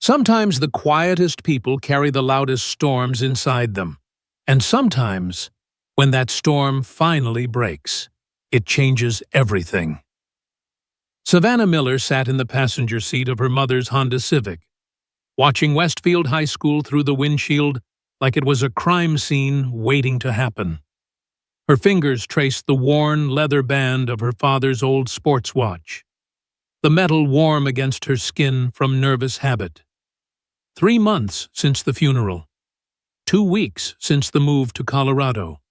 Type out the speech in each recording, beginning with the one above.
Sometimes the quietest people carry the loudest storms inside them. And sometimes, when that storm finally breaks, it changes everything. Savannah Miller sat in the passenger seat of her mother's Honda Civic, watching Westfield High School through the windshield like it was a crime scene waiting to happen. Her fingers traced the worn leather band of her father's old sports watch, the metal warm against her skin from nervous habit. 3 months since the funeral. 2 weeks since the move to Colorado.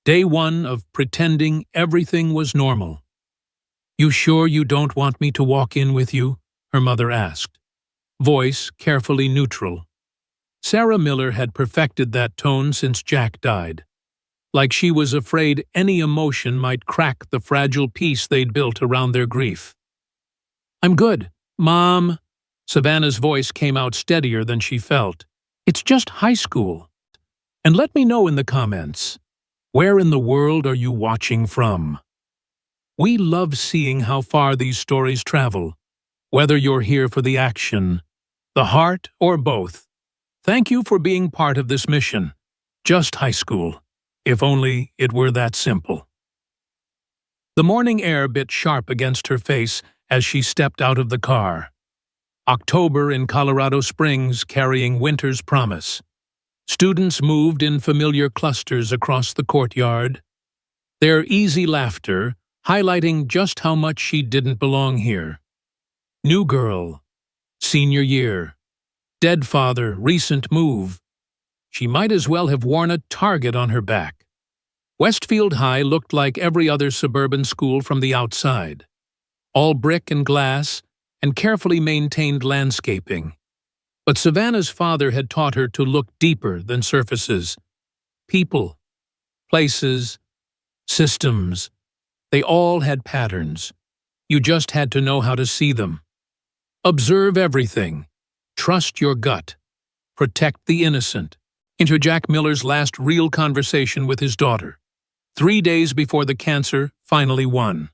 Day 1 of pretending everything was normal. "You sure you don't want me to walk in with you?" her mother asked, voice carefully neutral. Sarah Miller had perfected that tone since Jack died, like she was afraid any emotion might crack the fragile peace they'd built around their grief. "I'm good, Mom." Savannah's voice came out steadier than she felt. "It's just high school. And let me know in the comments, where in the world are you watching from? We love seeing how far these stories travel, whether you're here for the action, the heart, or both. Thank you for being part of this mission. Just high school, if only it were that simple." The morning air bit sharp against her face as she stepped out of the car. October in Colorado Springs carrying winter's promise. Students moved in familiar clusters across the courtyard, their easy laughter highlighting just how much she didn't belong here. New girl, senior year, dead father, recent move. She might as well have worn a target on her back. Westfield High looked like every other suburban school from the outside. All brick and glass and carefully maintained landscaping. But Savannah's father had taught her to look deeper than surfaces. People, places, systems, they all had patterns. You just had to know how to see them. Observe everything. Trust your gut. Protect the innocent. Enter Jack Miller's last real conversation with his daughter, 3 days before the cancer finally won.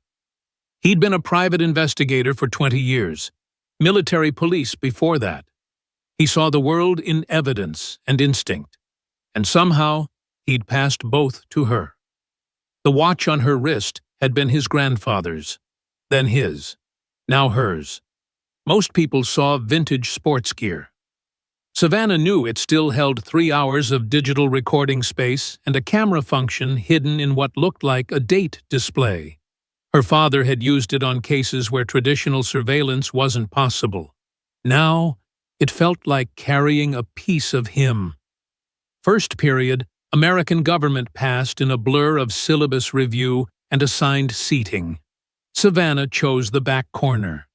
He'd been a private investigator for 20 years, military police before that. He saw the world in evidence and instinct, and somehow he'd passed both to her. The watch on her wrist had been his grandfather's, then his, now hers. Most people saw vintage sports gear. Savannah knew it still held 3 hours of digital recording space and a camera function hidden in what looked like a date display. Her father had used it on cases where traditional surveillance wasn't possible. Now, it felt like carrying a piece of him. First period, American government passed in a blur of syllabus review and assigned seating. Savannah chose the back corner.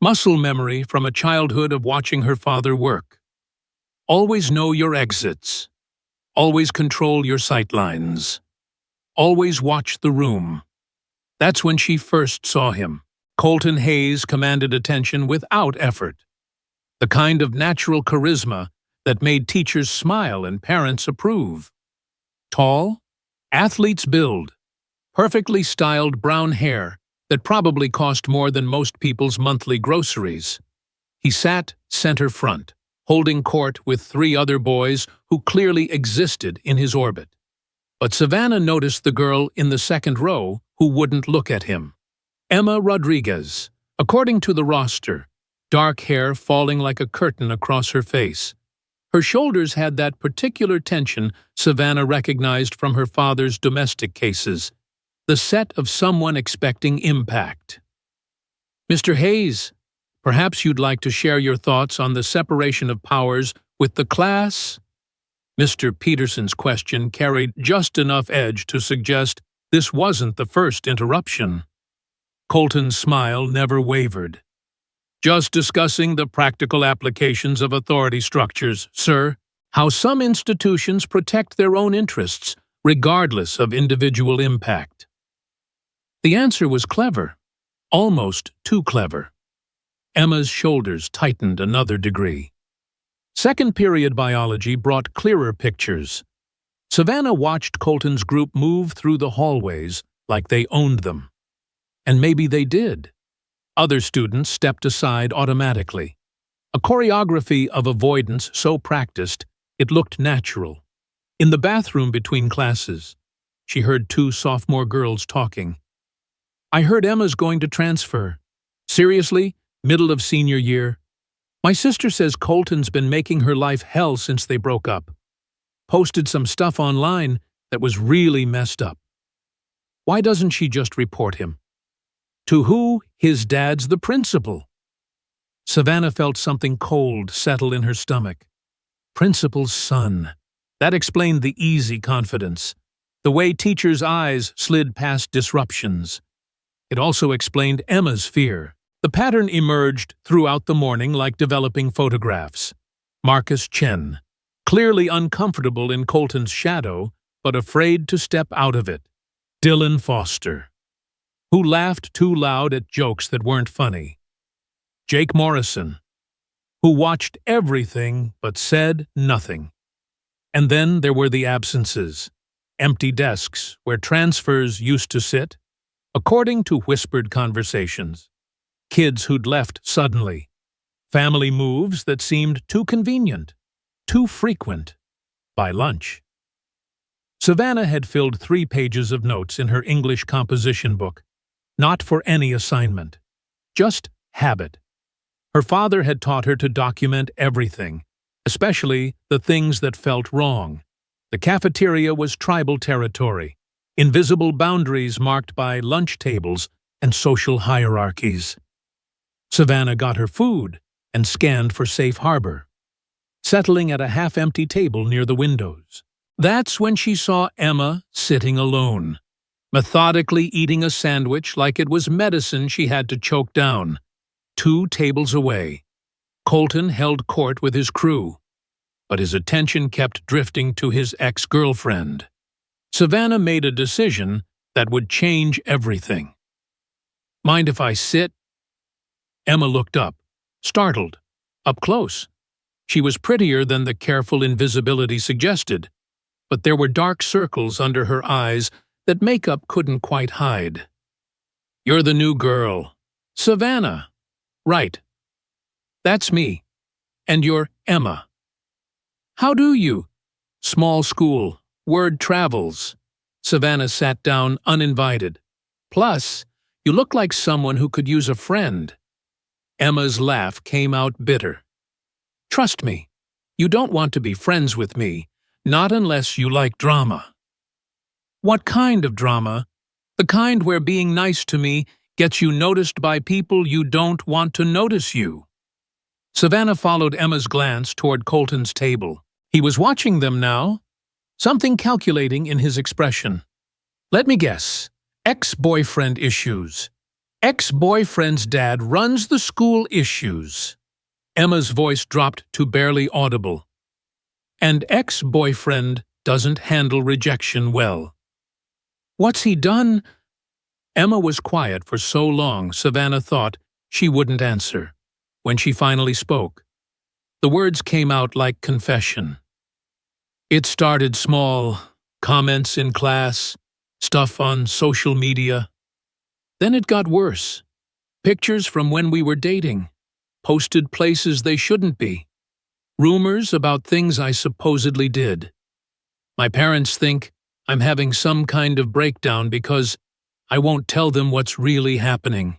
Muscle memory from a childhood of watching her father work. Always know your exits. Always control your sightlines. Always watch the room. That's when she first saw him. Colton Hayes commanded attention without effort. The kind of natural charisma that made teachers smile and parents approve. Tall, athlete's build, perfectly styled brown hair that probably cost more than most people's monthly groceries. He sat center front, holding court with 3 other boys who clearly existed in his orbit. But Savannah noticed the girl in the second row who wouldn't look at him. Emma Rodriguez, according to the roster, dark hair falling like a curtain across her face. Her shoulders had that particular tension Savannah recognized from her father's domestic cases, the set of someone expecting impact. "Mr. Hayes, perhaps you'd like to share your thoughts on the separation of powers with the class?" Mr. Peterson's question carried just enough edge to suggest this wasn't the first interruption. Colton's smile never wavered. "Just discussing the practical applications of authority structures, sir. How some institutions protect their own interests, regardless of individual impact." The answer was clever, almost too clever. Emma's shoulders tightened another degree. Second period biology brought clearer pictures. Savannah watched Colton's group move through the hallways like they owned them. And maybe they did. Other students stepped aside automatically. A choreography of avoidance so practiced, it looked natural. In the bathroom between classes, she heard two sophomore girls talking. "I heard Emma's going to transfer." "Seriously? Middle of senior year?" "My sister says Colton's been making her life hell since they broke up. Posted some stuff online that was really messed up. Why doesn't she just report him?" "To who? His dad's the principal." Savannah felt something cold settle in her stomach. Principal's son. That explained the easy confidence, the way teachers' eyes slid past disruptions. It also explained Emma's fear. The pattern emerged throughout the morning like developing photographs. Marcus Chen, clearly uncomfortable in Colton's shadow, but afraid to step out of it. Dylan Foster, who laughed too loud at jokes that weren't funny. Jake Morrison, who watched everything but said nothing. And then there were the absences, empty desks where transfers used to sit, according to whispered conversations, kids who'd left suddenly, family moves that seemed too convenient, too frequent, by lunch. Savannah had filled 3 pages of notes in her English composition book, not for any assignment, just habit. Her father had taught her to document everything, especially the things that felt wrong. The cafeteria was tribal territory, invisible boundaries marked by lunch tables and social hierarchies. Savannah got her food and scanned for safe harbor, settling at a half-empty table near the windows. That's when she saw Emma sitting alone, methodically eating a sandwich like it was medicine she had to choke down. 2 tables away, Colton held court with his crew, but his attention kept drifting to his ex-girlfriend. Savannah made a decision that would change everything. "Mind if I sit?" Emma looked up, startled, up close. She was prettier than the careful invisibility suggested, but there were dark circles under her eyes that makeup couldn't quite hide. "You're the new girl." "Savannah." "Right. That's me. And you're Emma." "How do you?" "Small school. Word travels." Savannah sat down uninvited. "Plus, you look like someone who could use a friend." Emma's laugh came out bitter. "Trust me, you don't want to be friends with me, not unless you like drama." "What kind of drama?" "The kind where being nice to me gets you noticed by people you don't want to notice you." Savannah followed Emma's glance toward Colton's table. He was watching them now, something calculating in his expression. "Let me guess. Ex-boyfriend issues. Ex-boyfriend's dad runs the school issues." Emma's voice dropped to barely audible. "And ex-boyfriend doesn't handle rejection well." "What's he done?" Emma was quiet for so long Savannah thought she wouldn't answer. When she finally spoke, the words came out like confession. "It started small, comments in class, stuff on social media. Then it got worse. Pictures from when we were dating, posted places they shouldn't be, rumors about things I supposedly did. My parents think I'm having some kind of breakdown because I won't tell them what's really happening."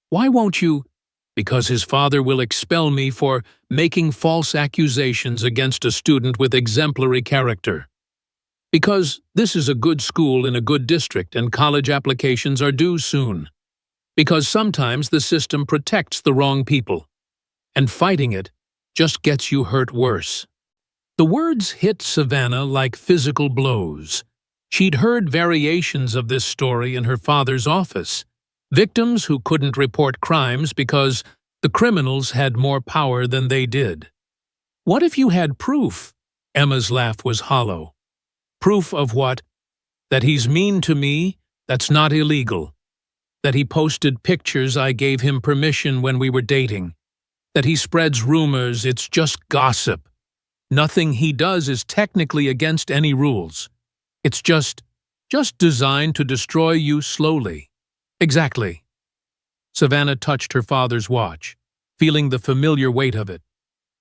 "Why won't you?" "Because his father will expel me for making false accusations against a student with exemplary character. Because this is a good school in a good district and college applications are due soon. Because sometimes the system protects the wrong people, and fighting it just gets you hurt worse." The words hit Savannah like physical blows. She'd heard variations of this story in her father's office. Victims who couldn't report crimes because the criminals had more power than they did. "What if you had proof?" Emma's laugh was hollow. "Proof of what? That he's mean to me, that's not illegal. That he posted pictures I gave him permission when we were dating. That he spreads rumors, it's just gossip. Nothing he does is technically against any rules. It's just designed to destroy you slowly." "Exactly." Savannah touched her father's watch. feeling the familiar weight of it.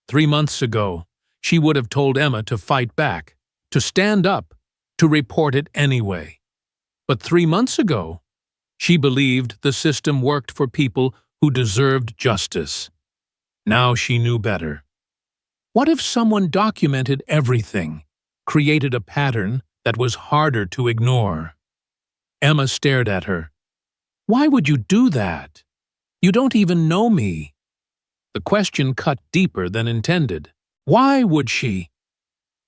3 months ago, she would have told Emma to fight back, to stand up, to report it anyway. But 3 months ago, she believed the system worked for people who deserved justice. Now she knew better. What if someone documented everything, created a pattern that was harder to ignore? Emma stared at her. Why would you do that? You don't even know me. The question cut deeper than intended. Why would she?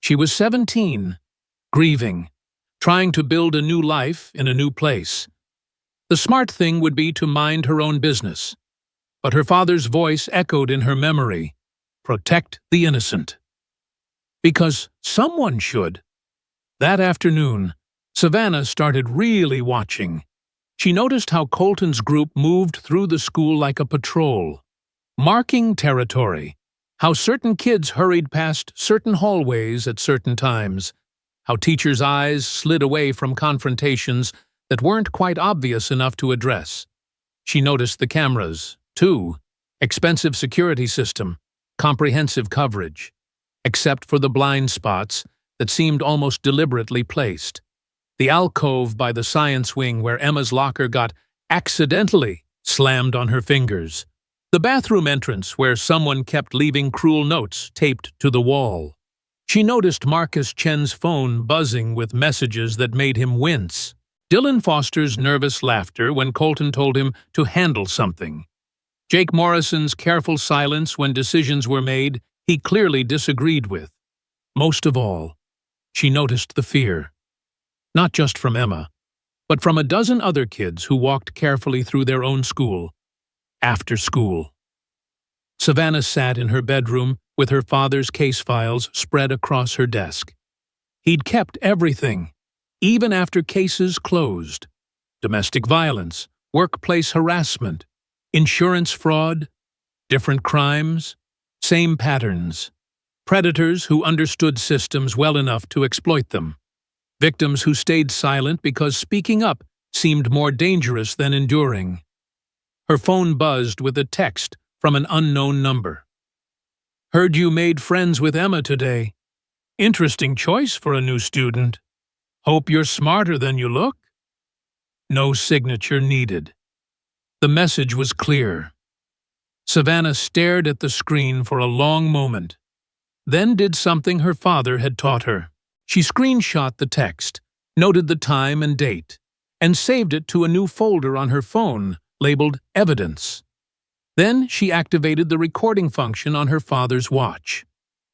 She was 17, grieving, trying to build a new life in a new place. The smart thing would be to mind her own business. But her father's voice echoed in her memory. Protect the innocent. Because someone should. That afternoon, Savannah started really watching. She noticed how Colton's group moved through the school like a patrol, marking territory, how certain kids hurried past certain hallways at certain times, how teachers' eyes slid away from confrontations that weren't quite obvious enough to address. She noticed the cameras, too, expensive security system, comprehensive coverage, except for the blind spots that seemed almost deliberately placed. The alcove by the science wing where Emma's locker got accidentally slammed on her fingers. The bathroom entrance where someone kept leaving cruel notes taped to the wall. She noticed Marcus Chen's phone buzzing with messages that made him wince. Dylan Foster's nervous laughter when Colton told him to handle something. Jake Morrison's careful silence when decisions were made he clearly disagreed with. Most of all, she noticed the fear. Not just from Emma, but from a dozen other kids who walked carefully through their own school, after school. Savannah sat in her bedroom with her father's case files spread across her desk. He'd kept everything, even after cases closed. Domestic violence, workplace harassment, insurance fraud, different crimes, same patterns. Predators who understood systems well enough to exploit them. Victims who stayed silent because speaking up seemed more dangerous than enduring. Her phone buzzed with a text from an unknown number. Heard you made friends with Emma today. Interesting choice for a new student. Hope you're smarter than you look. No signature needed. The message was clear. Savannah stared at the screen for a long moment, then did something her father had taught her. She screenshot the text, noted the time and date, and saved it to a new folder on her phone labeled Evidence. Then she activated the recording function on her father's watch.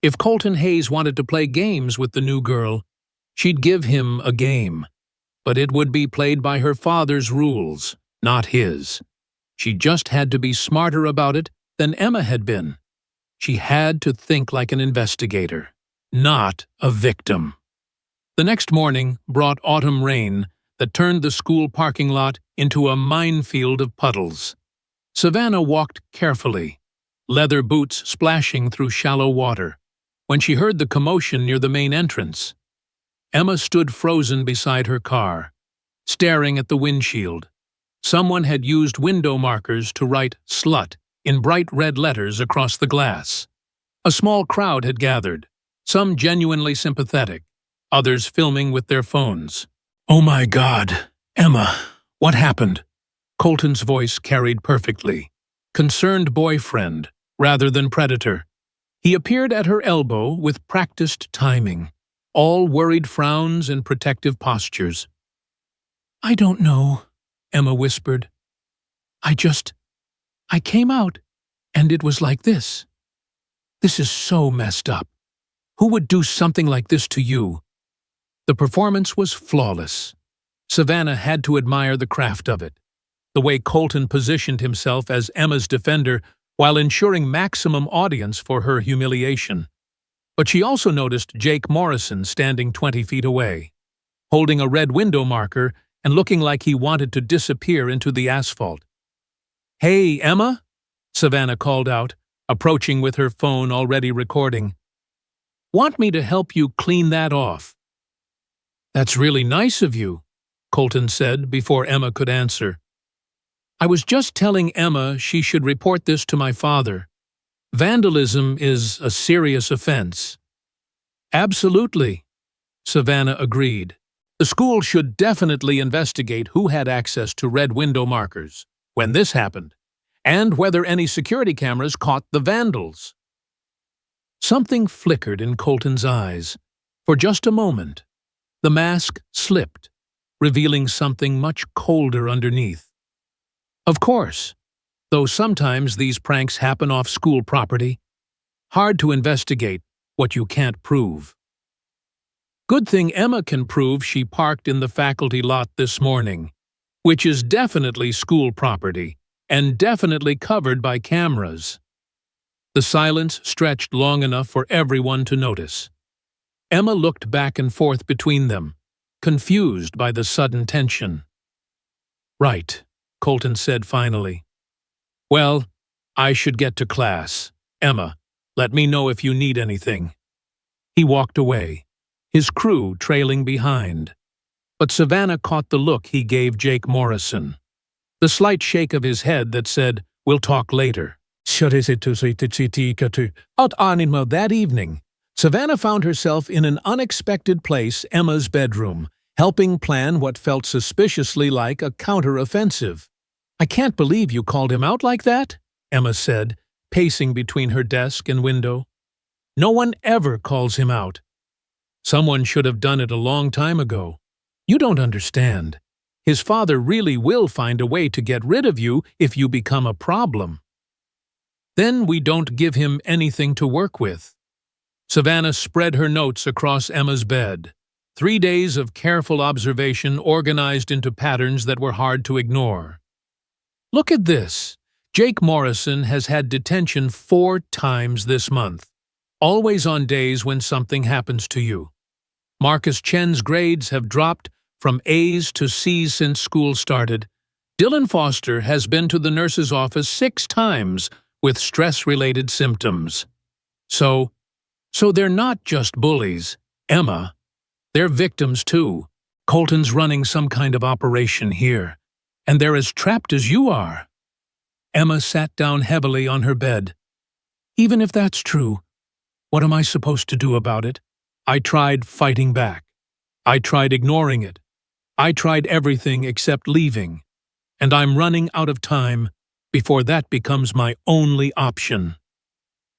If Colton Hayes wanted to play games with the new girl, she'd give him a game, but it would be played by her father's rules, not his. She just had to be smarter about it than Emma had been. She had to think like an investigator, not a victim. The next morning brought autumn rain that turned the school parking lot into a minefield of puddles. Savannah walked carefully, leather boots splashing through shallow water, when she heard the commotion near the main entrance. Emma stood frozen beside her car, staring at the windshield. Someone had used window markers to write "slut" in bright red letters across the glass. A small crowd had gathered, some genuinely sympathetic, others filming with their phones. "Oh my God, Emma, what happened?" Colton's voice carried perfectly. Concerned boyfriend, rather than predator. He appeared at her elbow with practiced timing, all worried frowns and protective postures. "I don't know," Emma whispered. I came out, and it was like this. This is so messed up. Who would do something like this to you?" The performance was flawless. Savannah had to admire the craft of it, the way Colton positioned himself as Emma's defender while ensuring maximum audience for her humiliation. But she also noticed Jake Morrison standing 20 feet away, holding a red window marker and looking like he wanted to disappear into the asphalt. "Hey, Emma," Savannah called out, approaching with her phone already recording. "Want me to help you clean that off?" "That's really nice of you," Colton said before Emma could answer. I was just telling Emma she should report this to my father. Vandalism is a serious offense. Absolutely, Savannah agreed. The school should definitely investigate who had access to red window markers when this happened, and whether any security cameras caught the vandals. Something flickered in Colton's eyes. For just a moment, the mask slipped, revealing something much colder underneath. Of course, though sometimes these pranks happen off school property, hard to investigate what you can't prove. Good thing Emma can prove she parked in the faculty lot this morning, which is definitely school property and definitely covered by cameras. The silence stretched long enough for everyone to notice. Emma looked back and forth between them, confused by the sudden tension. "Right," Colton said finally. "Well, I should get to class. Emma, let me know if you need anything." He walked away, his crew trailing behind. But Savannah caught the look he gave Jake Morrison. The slight shake of his head that said, "We'll talk later." That evening, Savannah found herself in an unexpected place, Emma's bedroom, helping plan what felt suspiciously like a counter-offensive. "I can't believe you called him out like that," Emma said, pacing between her desk and window. "No one ever calls him out. Someone should have done it a long time ago. You don't understand. His father really will find a way to get rid of you if you become a problem. Then we don't give him anything to work with." Savannah spread her notes across Emma's bed. 3 days of careful observation organized into patterns that were hard to ignore. "Look at this. Jake Morrison has had detention 4 times this month, always on days when something happens to you. Marcus Chen's grades have dropped from A's to C's since school started. Dylan Foster has been to the nurse's office 6 times with stress-related symptoms. So they're not just bullies, Emma. They're victims too. Colton's running some kind of operation here, and they're as trapped as you are." Emma sat down heavily on her bed. "Even if that's true, what am I supposed to do about it? I tried fighting back. I tried ignoring it. I tried everything except leaving. And I'm running out of time before that becomes my only option."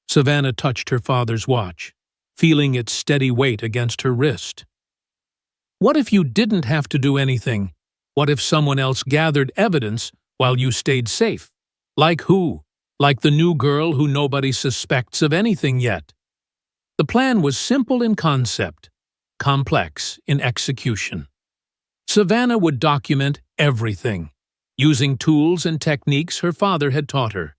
Savannah touched her father's watch, feeling its steady weight against her wrist. "What if you didn't have to do anything? What if someone else gathered evidence while you stayed safe? Like who? Like the new girl who nobody suspects of anything yet?" The plan was simple in concept, complex in execution. Savannah would document everything, using tools and techniques her father had taught her.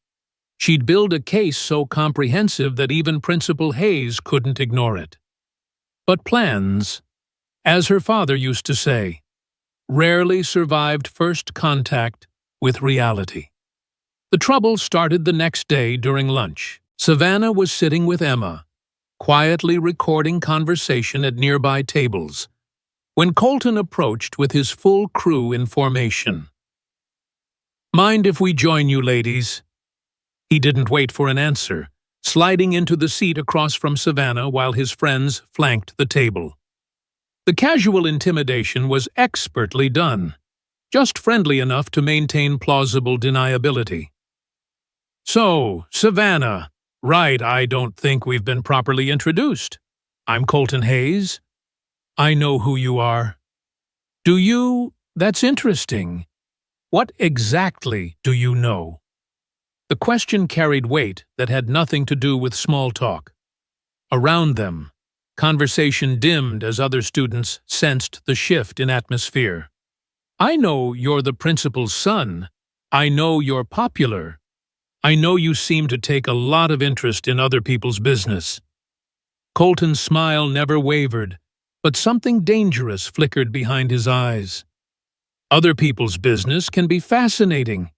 She'd build a case so comprehensive that even Principal Hayes couldn't ignore it. But plans, as her father used to say, rarely survived first contact with reality. The trouble started the next day during lunch. Savannah was sitting with Emma, quietly recording conversation at nearby tables, when Colton approached with his full crew in formation. "Mind if we join you, ladies?" He didn't wait for an answer, sliding into the seat across from Savannah while his friends flanked the table. The casual intimidation was expertly done, just friendly enough to maintain plausible deniability. "So, Savannah, right, I don't think we've been properly introduced. I'm Colton Hayes. I know who you are. Do you? That's interesting. What exactly do you know?" The question carried weight that had nothing to do with small talk. Around them, conversation dimmed as other students sensed the shift in atmosphere. "I know you're the principal's son. I know you're popular. I know you seem to take a lot of interest in other people's business." Colton's smile never wavered, but something dangerous flickered behind his eyes. "Other people's business can be fascinating.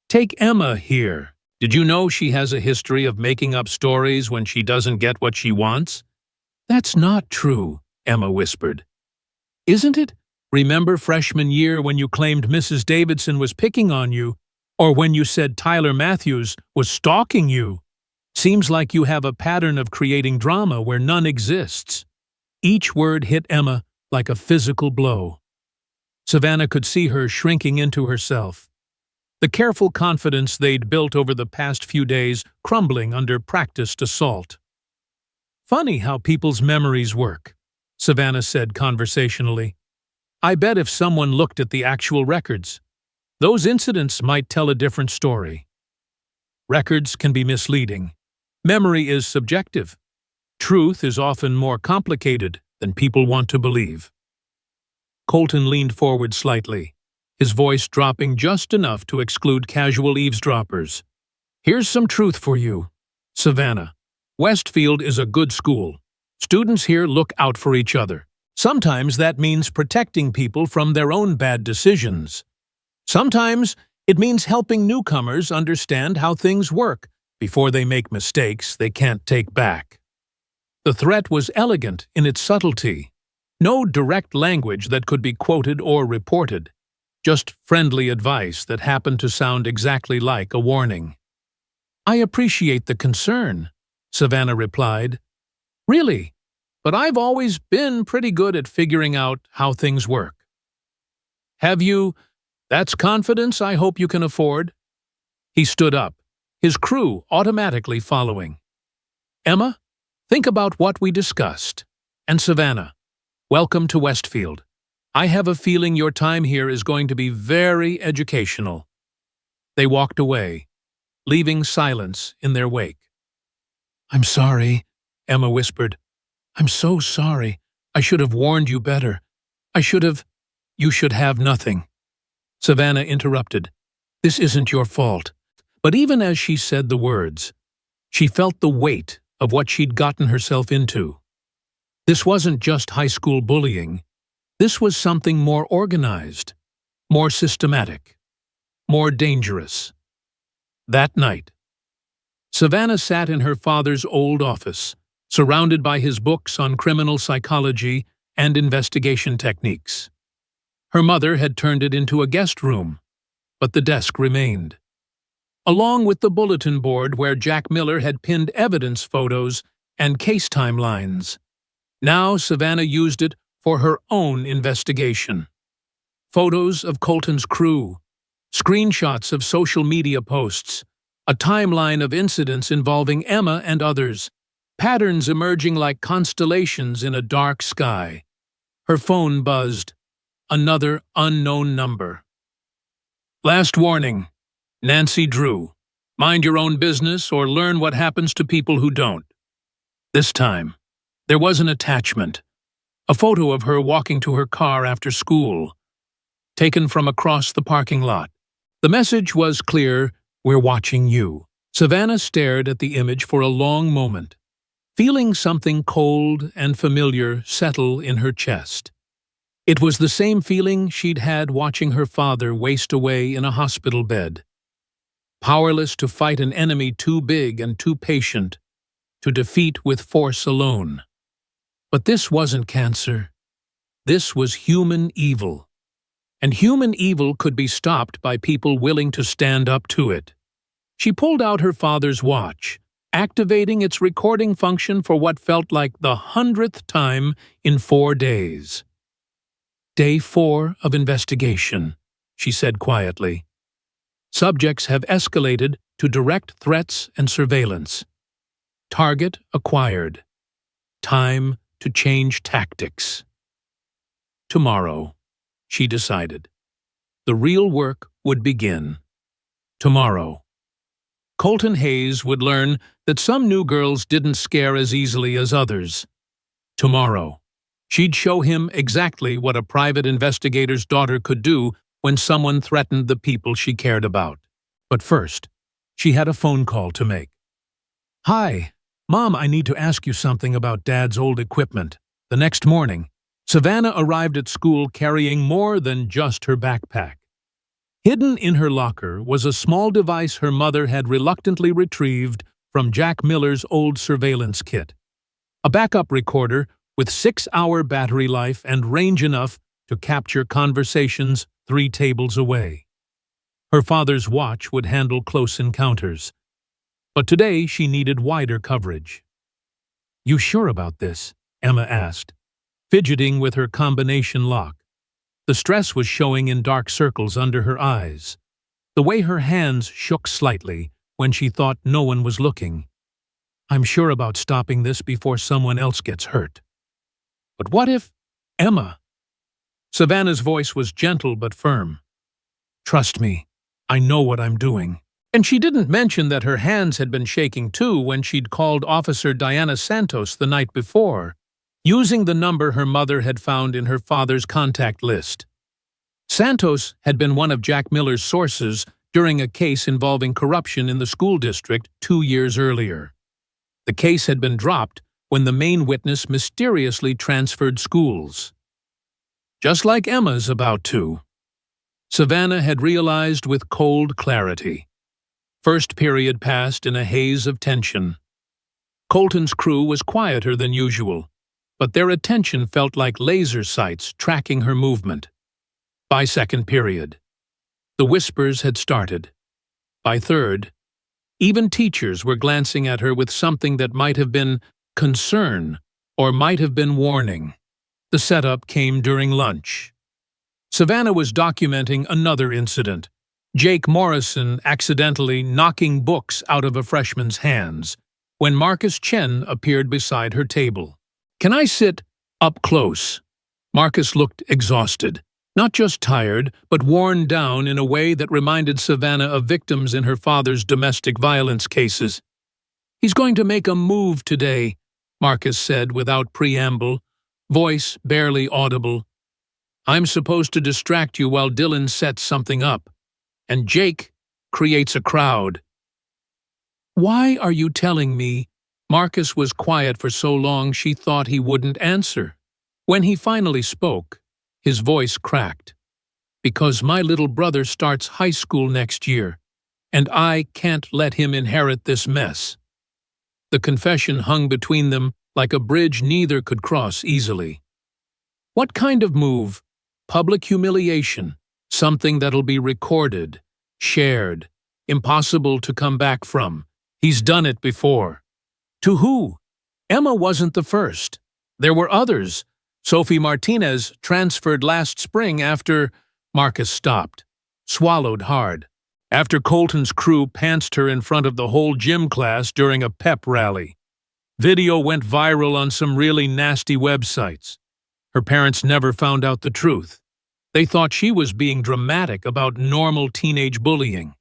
Take Emma here. Did you know she has a history of making up stories when she doesn't get what she wants?" "That's not true," Emma whispered. "Isn't it? Remember freshman year when you claimed Mrs. Davidson was picking on you, Or when you said Tyler Matthews was stalking you. Seems like you have a pattern of creating drama where none exists. Each word hit Emma like a physical blow. Savannah could see her shrinking into herself. The careful confidence they'd built over the past few days crumbling under practiced assault. Funny how people's memories work, Savannah said conversationally. I bet if someone looked at the actual records, those incidents might tell a different story. Records can be misleading. Memory is subjective. Truth is often more complicated than people want to believe. Colton leaned forward slightly, his voice dropping just enough to exclude casual eavesdroppers. Here's some truth for you, Savannah. Westfield is a good school. Students here look out for each other. Sometimes that means protecting people from their own bad decisions. Sometimes it means helping newcomers understand how things work before they make mistakes they can't take back. The threat was elegant in its subtlety. No direct language that could be quoted or reported. Just friendly advice that happened to sound exactly like a warning. I appreciate the concern, Savannah replied. Really, but I've always been pretty good at figuring out how things work. Have you? That's confidence I hope you can afford. He stood up, his crew automatically following. Emma, think about what we discussed. And Savannah, welcome to Westfield. I have a feeling your time here is going to be very educational. They walked away, leaving silence in their wake. I'm sorry, Emma whispered. I'm so sorry. I should have warned you better. You should have nothing. Savannah interrupted. This isn't your fault. But even as she said the words, she felt the weight of what she'd gotten herself into. This wasn't just high school bullying. This was something more organized, more systematic, more dangerous. That night, Savannah sat in her father's old office, surrounded by his books on criminal psychology and investigation techniques. Her mother had turned it into a guest room, but the desk remained, along with the bulletin board where Jack Miller had pinned evidence photos and case timelines. Now Savannah used it for her own investigation. Photos of Colton's crew, screenshots of social media posts, a timeline of incidents involving Emma and others, patterns emerging like constellations in a dark sky. Her phone buzzed. Another unknown number. Last warning. Nancy Drew. Mind your own business or learn what happens to people who don't. This time, there was an attachment. A photo of her walking to her car after school, taken from across the parking lot. The message was clear, we're watching you. Savannah stared at the image for a long moment, feeling something cold and familiar settle in her chest. It was the same feeling she'd had watching her father waste away in a hospital bed, powerless to fight an enemy too big and too patient to defeat with force alone. But this wasn't cancer. This was human evil. And human evil could be stopped by people willing to stand up to it. She pulled out her father's watch, activating its recording function for what felt like the 100th time in 4 days. Day 4 of investigation, she said quietly. Subjects have escalated to direct threats and surveillance. Target acquired. Time to change tactics. Tomorrow, she decided. The real work would begin. Tomorrow. Colton Hayes would learn that some new girls didn't scare as easily as others. Tomorrow. She'd show him exactly what a private investigator's daughter could do when someone threatened the people she cared about. But first, she had a phone call to make. Hi, Mom, I need to ask you something about Dad's old equipment. The next morning, Savannah arrived at school carrying more than just her backpack. Hidden in her locker was a small device her mother had reluctantly retrieved from Jack Miller's old surveillance kit. A backup recorder with 6-hour battery life and range enough to capture conversations 3 tables away. Her father's watch would handle close encounters. But today she needed wider coverage. "You sure about this?" Emma asked, fidgeting with her combination lock. The stress was showing in dark circles under her eyes, the way her hands shook slightly when she thought no one was looking. "I'm sure about stopping this before someone else gets hurt." "But what if—" "Emma!" Savannah's voice was gentle but firm. "Trust me, I know what I'm doing." And she didn't mention that her hands had been shaking too when she'd called Officer Diana Santos the night before, using the number her mother had found in her father's contact list. Santos had been one of Jack Miller's sources during a case involving corruption in the school district 2 years earlier. The case had been dropped when the main witness mysteriously transferred schools. Just like Emma's about to. Savannah had realized with cold clarity. First period passed in a haze of tension. Colton's crew was quieter than usual, but their attention felt like laser sights tracking her movement. By second period, the whispers had started. By third, even teachers were glancing at her with something that might have been concern or might have been warning. The setup came during lunch. Savannah was documenting another incident. Jake Morrison accidentally knocking books out of a freshman's hands when Marcus Chen appeared beside her table. "Can I sit up close?" Marcus looked exhausted, not just tired, but worn down in a way that reminded Savannah of victims in her father's domestic violence cases. "He's going to make a move today," Marcus said without preamble, voice barely audible. "I'm supposed to distract you while Dylan sets something up. And Jake creates a crowd." "Why are you telling me?" Marcus was quiet for so long she thought he wouldn't answer. When he finally spoke, his voice cracked. "Because my little brother starts high school next year, and I can't let him inherit this mess." The confession hung between them like a bridge neither could cross easily. "What kind of move? Public humiliation. Something that'll be recorded, shared, impossible to come back from. He's done it before." To who? Emma wasn't the first. There were others. Sophie Martinez transferred last spring after— Marcus stopped, swallowed hard. After Colton's crew pantsed her in front of the whole gym class during a pep rally. Video went viral on some really nasty websites. Her parents never found out the truth. They thought she was being dramatic about normal teenage bullying.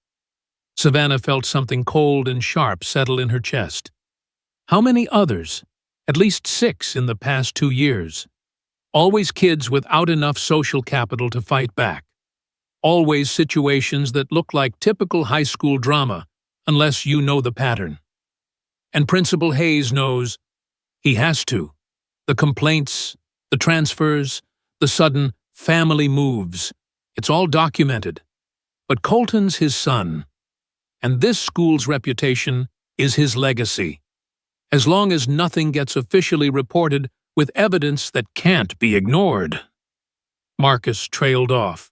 Savannah felt something cold and sharp settle in her chest. How many others? At least 6 in the past 2 years. Always kids without enough social capital to fight back. Always situations that look like typical high school drama, unless you know the pattern. And Principal Hayes knows. He has to. The complaints, the transfers, the sudden family moves. It's all documented. But Colton's his son, and this school's reputation is his legacy. As long as nothing gets officially reported with evidence that can't be ignored. Marcus trailed off.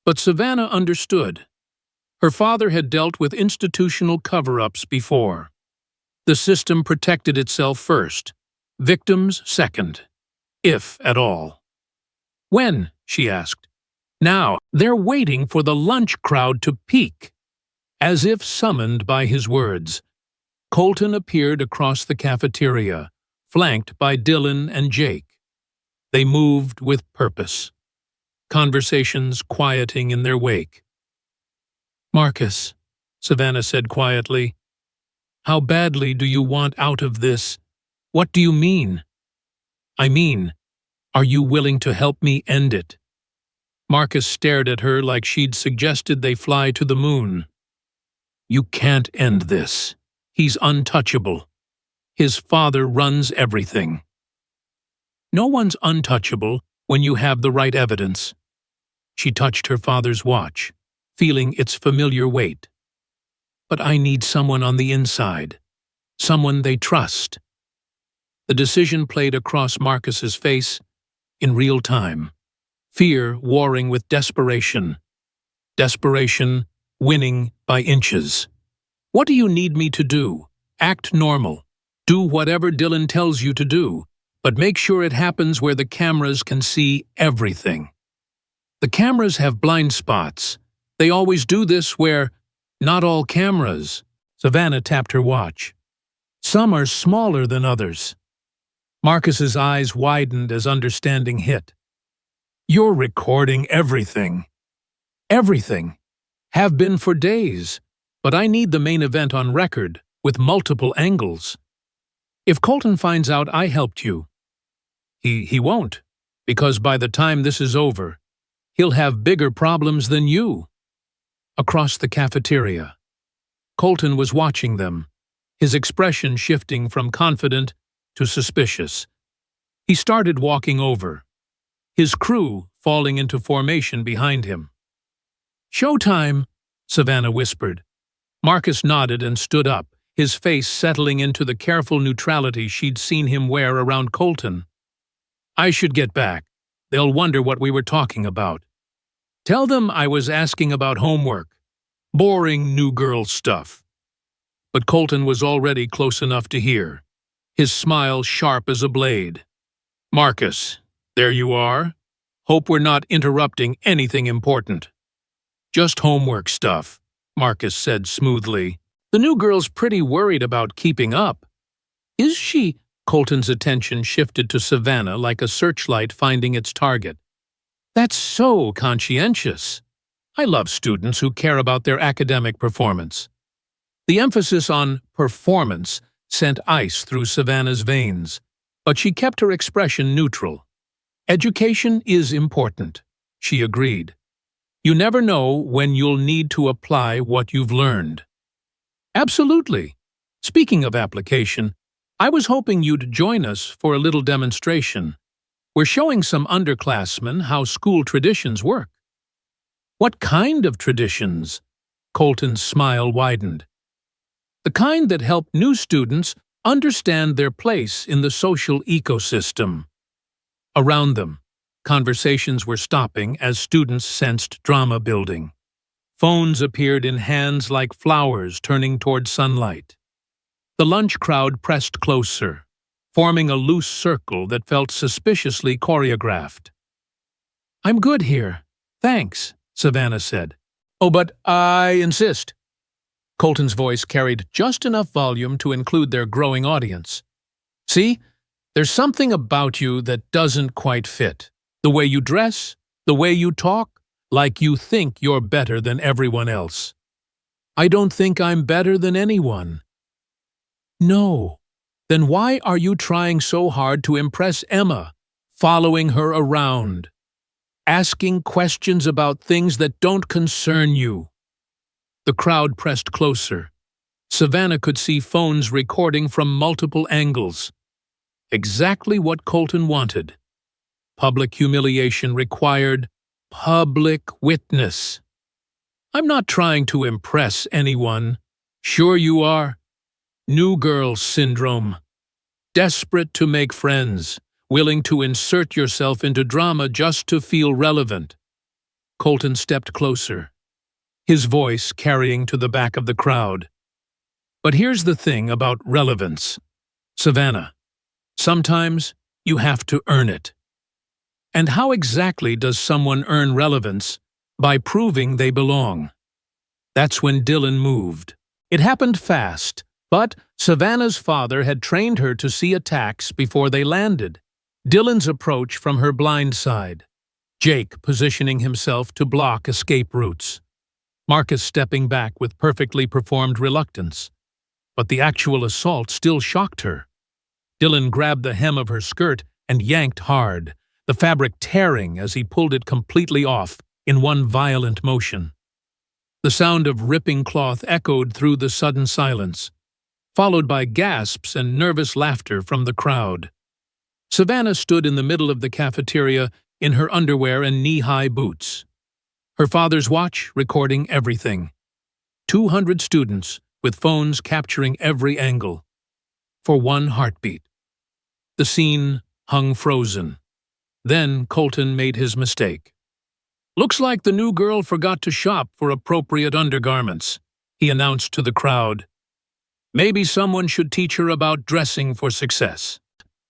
But Savannah understood. Her father had dealt with institutional cover-ups before. The system protected itself first, victims second, if at all. "When?" she asked. "Now, they're waiting for the lunch crowd to peak." As if summoned by his words, Colton appeared across the cafeteria, flanked by Dylan and Jake. They moved with purpose, conversations quieting in their wake. "Marcus," Savannah said quietly, "how badly do you want out of this? What do you mean?" "I mean, are you willing to help me end it?" Marcus stared at her like she'd suggested they fly to the moon. "You can't end this. He's untouchable. His father runs everything." "No one's untouchable when you have the right evidence." She touched her father's watch, feeling its familiar weight. "But I need someone on the inside. Someone they trust." The decision played across Marcus's face in real time. Fear warring with desperation. Desperation winning by inches. What do you need me to do? Act normal. Do whatever Dylan tells you to do, but make sure it happens where the cameras can see everything. The cameras have blind spots. They always do this where not all cameras. Savannah tapped her watch. Some are smaller than others. Marcus's eyes widened as understanding hit. You're recording everything. Everything. Have been for days, but I need the main event on record with multiple angles. If Colton finds out I helped you, he won't, because by the time this is over, he'll have bigger problems than you. Across the cafeteria, Colton was watching them, his expression shifting from confident to suspicious. He started walking over, his crew falling into formation behind him. "Showtime," Savannah whispered. Marcus nodded and stood up, his face settling into the careful neutrality she'd seen him wear around Colton. "I should get back. They'll wonder what we were talking about. Tell them I was asking about homework. Boring new girl stuff." But Colton was already close enough to hear, his smile sharp as a blade. "Marcus, there you are. Hope we're not interrupting anything important." "Just homework stuff," Marcus said smoothly. "The new girl's pretty worried about keeping up." "Is she?" Colton's attention shifted to Savannah like a searchlight finding its target. "That's so conscientious. I love students who care about their academic performance." The emphasis on performance sent ice through Savannah's veins, but she kept her expression neutral. "Education is important," she agreed. "You never know when you'll need to apply what you've learned." "Absolutely. Speaking of application, I was hoping you'd join us for a little demonstration. We're showing some underclassmen how school traditions work." "What kind of traditions?" Colton's smile widened. "The kind that help new students understand their place in the social ecosystem." Around them, conversations were stopping as students sensed drama building. Phones appeared in hands like flowers turning toward sunlight. The lunch crowd pressed closer, forming a loose circle that felt suspiciously choreographed. "I'm good here, thanks," Savannah said. "Oh, but I insist." Colton's voice carried just enough volume to include their growing audience. "See, there's something about you that doesn't quite fit. The way you dress, the way you talk, like you think you're better than everyone else." "I don't think I'm better than anyone." "No. Then why are you trying so hard to impress Emma, following her around, asking questions about things that don't concern you?" The crowd pressed closer. Savannah could see phones recording from multiple angles. Exactly what Colton wanted. Public humiliation required public witness. "I'm not trying to impress anyone." "Sure you are. New girl syndrome. Desperate to make friends, willing to insert yourself into drama just to feel relevant." Colton stepped closer, his voice carrying to the back of the crowd. "But here's the thing about relevance, Savannah. Sometimes you have to earn it." "And how exactly does someone earn relevance?" "By proving they belong." That's when Dylan moved. It happened fast, but Savannah's father had trained her to see attacks before they landed. Dylan's approach from her blind side. Jake positioning himself to block escape routes. Marcus stepping back with perfectly performed reluctance. But the actual assault still shocked her. Dylan grabbed the hem of her skirt and yanked hard, the fabric tearing as he pulled it completely off in one violent motion. The sound of ripping cloth echoed through the sudden silence, followed by gasps and nervous laughter from the crowd. Savannah stood in the middle of the cafeteria in her underwear and knee-high boots. Her father's watch recording everything. 200 students with phones capturing every angle. For one heartbeat. The scene hung frozen. Then Colton made his mistake. "Looks like the new girl forgot to shop for appropriate undergarments," he announced to the crowd. "Maybe someone should teach her about dressing for success."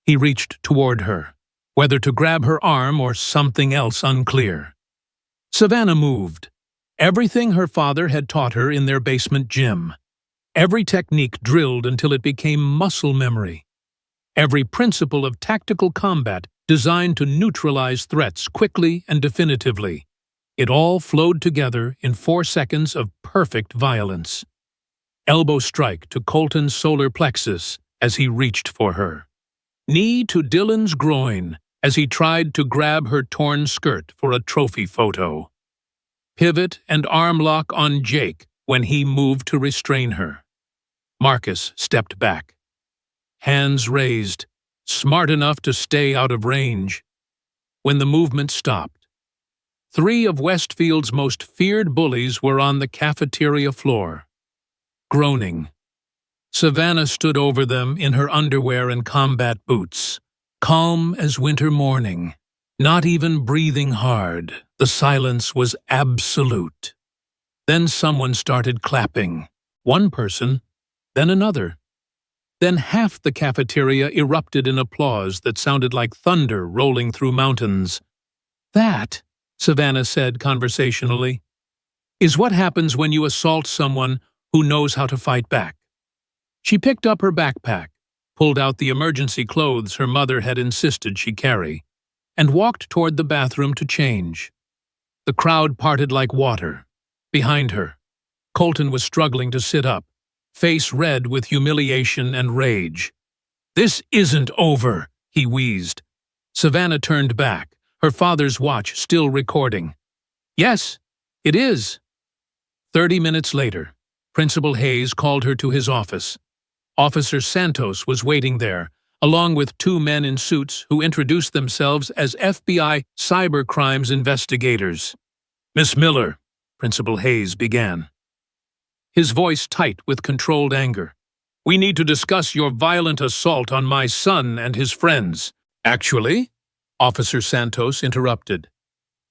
He reached toward her, whether to grab her arm or something else unclear. Savannah moved. Everything her father had taught her in their basement gym. Every technique drilled until it became muscle memory. Every principle of tactical combat designed to neutralize threats quickly and definitively. It all flowed together in 4 seconds of perfect violence. Elbow strike to Colton's solar plexus as he reached for her. Knee to Dylan's groin as he tried to grab her torn skirt for a trophy photo. Pivot and arm lock on Jake when he moved to restrain her. Marcus stepped back. Hands raised, smart enough to stay out of range. When the movement stopped, 3 of Westfield's most feared bullies were on the cafeteria floor, groaning. Savannah stood over them in her underwear and combat boots, calm as winter morning, not even breathing hard. The silence was absolute. Then someone started clapping. One person, then another. Then half the cafeteria erupted in applause that sounded like thunder rolling through mountains. "That," Savannah said conversationally, "is what happens when you assault someone who knows how to fight back." She picked up her backpack, pulled out the emergency clothes her mother had insisted she carry, and walked toward the bathroom to change. The crowd parted like water. Behind her, Colton was struggling to sit up, face red with humiliation and rage. "This isn't over," he wheezed. Savannah turned back, her father's watch still recording. "Yes, it is." 30 minutes later, Principal Hayes called her to his office. Officer Santos was waiting there, along with 2 men in suits who introduced themselves as FBI cybercrimes investigators. "Miss Miller," Principal Hayes began, his voice tight with controlled anger, "we need to discuss your violent assault on my son and his friends." "Actually," Officer Santos interrupted,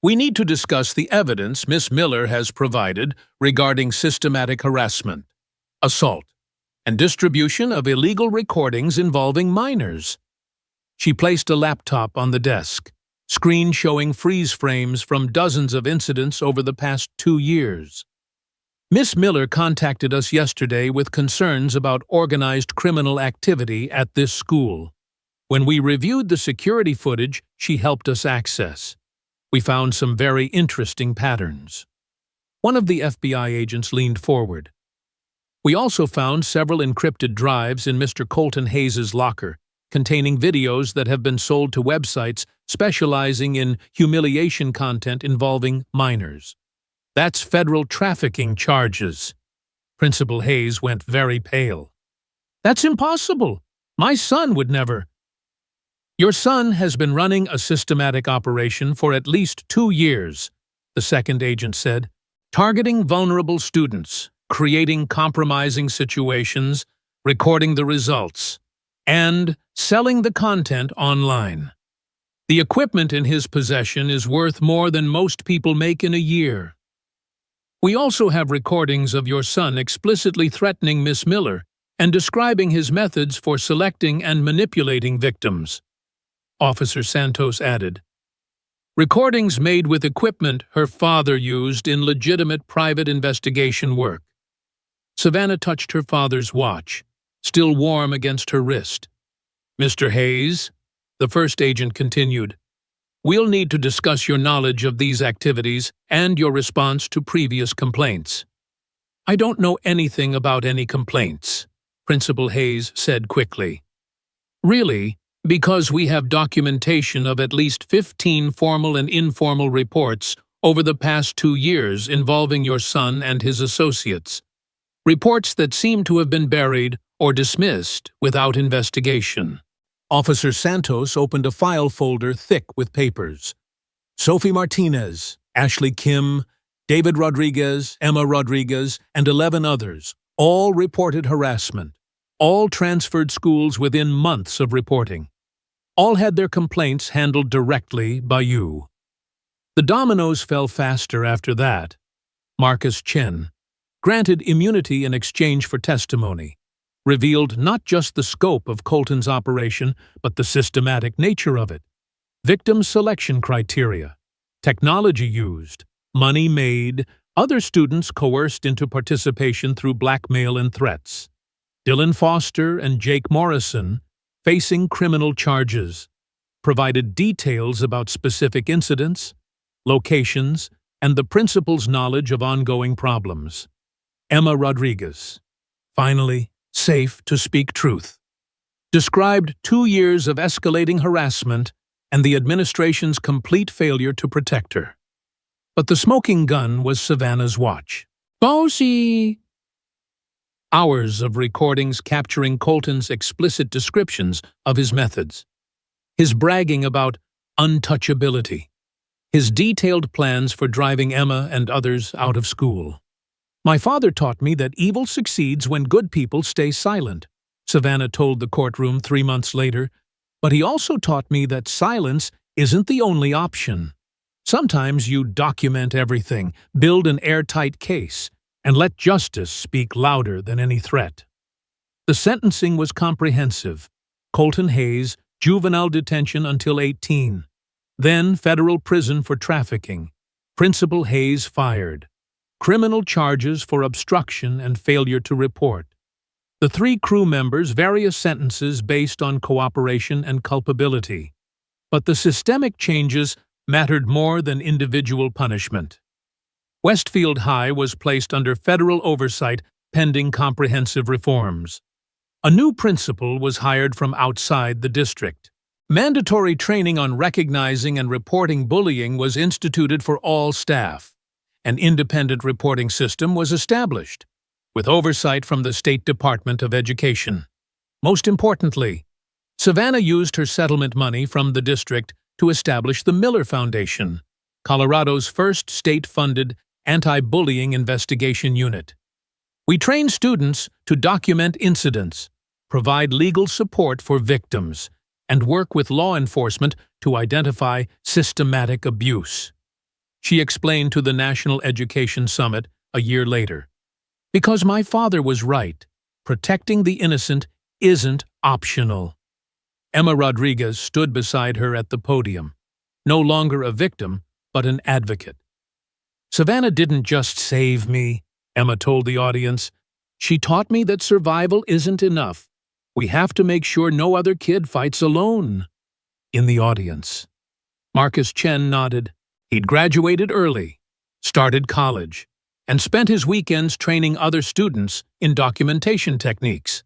"we need to discuss the evidence Miss Miller has provided regarding systematic harassment, assault, and distribution of illegal recordings involving minors." She placed a laptop on the desk, screen showing freeze frames from dozens of incidents over the past 2 years. "Miss Miller contacted us yesterday with concerns about organized criminal activity at this school. When we reviewed the security footage she helped us access, we found some very interesting patterns." One of the FBI agents leaned forward. "We also found several encrypted drives in Mr. Colton Hayes' locker, containing videos that have been sold to websites specializing in humiliation content involving minors. That's federal trafficking charges." Principal Hayes went very pale. "That's impossible. My son would never." "Your son has been running a systematic operation for at least 2 years, the second agent said, "targeting vulnerable students, creating compromising situations, recording the results, and selling the content online. The equipment in his possession is worth more than most people make in a year. We also have recordings of your son explicitly threatening Miss Miller and describing his methods for selecting and manipulating victims," Officer Santos added. "Recordings made with equipment her father used in legitimate private investigation work." Savannah touched her father's watch, still warm against her wrist. "Mr. Hayes," the first agent continued, "we'll need to discuss your knowledge of these activities and your response to previous complaints." "I don't know anything about any complaints," Principal Hayes said quickly. "Really, because we have documentation of at least 15 formal and informal reports over the past 2 years involving your son and his associates. Reports that seem to have been buried or dismissed without investigation." Officer Santos opened a file folder thick with papers. Sophie Martinez, Ashley Kim, David Rodriguez, Emma Rodriguez, and 11 others, all reported harassment. All transferred schools within months of reporting. All had their complaints handled directly by you. The dominoes fell faster after that. Marcus Chen, granted immunity in exchange for testimony, revealed not just the scope of Colton's operation, but the systematic nature of it. Victim selection criteria, technology used, money made, other students coerced into participation through blackmail and threats. Dylan Foster and Jake Morrison, facing criminal charges, provided details about specific incidents, locations, and the principal's knowledge of ongoing problems. Emma Rodriguez, finally, safe to speak truth, described 2 years of escalating harassment and the administration's complete failure to protect her. But the smoking gun was Savannah's watch. Bossy! Hours of recordings capturing Colton's explicit descriptions of his methods, his bragging about untouchability, his detailed plans for driving Emma and others out of school. My father taught me that evil succeeds when good people stay silent, Savannah told the courtroom 3 months later, but he also taught me that silence isn't the only option. Sometimes you document everything, build an airtight case, and let justice speak louder than any threat. The sentencing was comprehensive. Colton Hayes, juvenile detention until 18. Then federal prison for trafficking. Principal Hayes fired. Criminal charges for obstruction and failure to report. The 3 crew members various sentences based on cooperation and culpability. But the systemic changes mattered more than individual punishment. Westfield High was placed under federal oversight pending comprehensive reforms. A new principal was hired from outside the district. Mandatory training on recognizing and reporting bullying was instituted for all staff. An independent reporting system was established, with oversight from the State Department of Education. Most importantly, Savannah used her settlement money from the district to establish the Miller Foundation, Colorado's first state-funded anti-bullying investigation unit. We train students to document incidents, provide legal support for victims, and work with law enforcement to identify systematic abuse. She explained to the National Education Summit a year later, "Because my father was right, protecting the innocent isn't optional." Emma Rodriguez stood beside her at the podium, no longer a victim, but an advocate. "Savannah didn't just save me," Emma told the audience. "She taught me that survival isn't enough. We have to make sure no other kid fights alone." In the audience, Marcus Chen nodded. He'd graduated early, started college, and spent his weekends training other students in documentation techniques.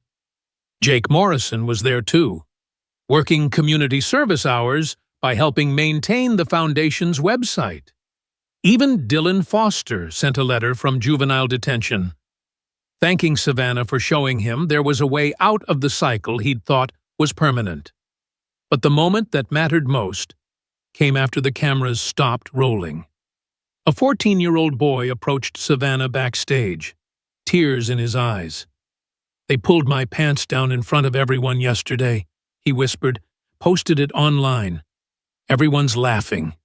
Jake Morrison was there too, working community service hours by helping maintain the foundation's website. Even Dylan Foster sent a letter from juvenile detention, thanking Savannah for showing him there was a way out of the cycle he'd thought was permanent. But the moment that mattered most came after the cameras stopped rolling. A 14-year-old boy approached Savannah backstage, tears in his eyes. "They pulled my pants down in front of everyone yesterday," he whispered, "posted it online. Everyone's laughing."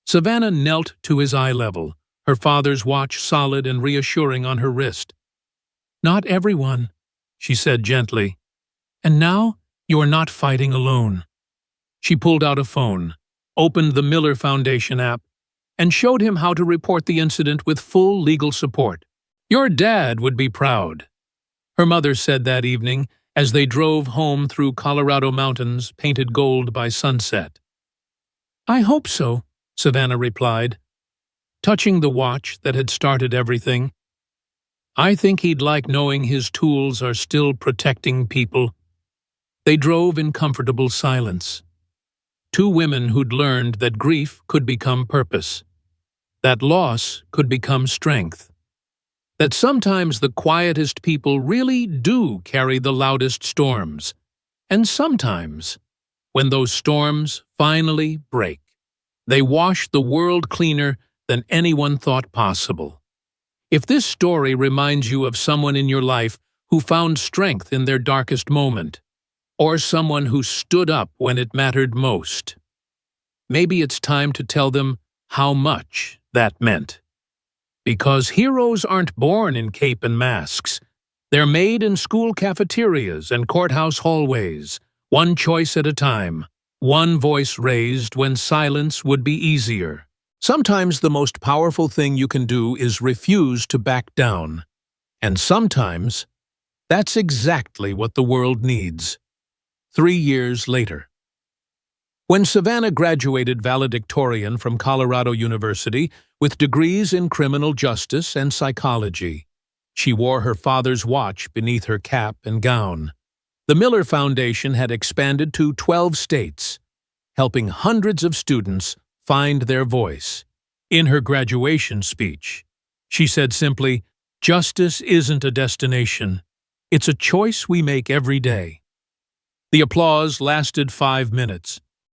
Savannah knelt to his eye level, her father's watch solid and reassuring on her wrist. "Not everyone," she said gently. "And now you are not fighting alone." She pulled out a phone, opened the Miller Foundation app, and showed him how to report the incident with full legal support. "Your dad would be proud," her mother said that evening as they drove home through Colorado mountains painted gold by sunset. "I hope so," Savannah replied, touching the watch that had started everything. "I think he'd like knowing his tools are still protecting people." They drove in comfortable silence. 2 women who'd learned that grief could become purpose, that loss could become strength, that sometimes the quietest people really do carry the loudest storms, and sometimes, when those storms finally break, they wash the world cleaner than anyone thought possible. If this story reminds you of someone in your life who found strength in their darkest moment, or someone who stood up when it mattered most, maybe it's time to tell them how much that meant. Because heroes aren't born in cape and masks. They're made in school cafeterias and courthouse hallways, one choice at a time, one voice raised when silence would be easier. Sometimes the most powerful thing you can do is refuse to back down. And sometimes, that's exactly what the world needs. 3 years later. When Savannah graduated valedictorian from Colorado University with degrees in criminal justice and psychology, she wore her father's watch beneath her cap and gown. The Miller Foundation had expanded to 12 states, helping hundreds of students find their voice. In her graduation speech, she said simply, "Justice isn't a destination. It's a choice we make every day." The applause lasted 5 minutes,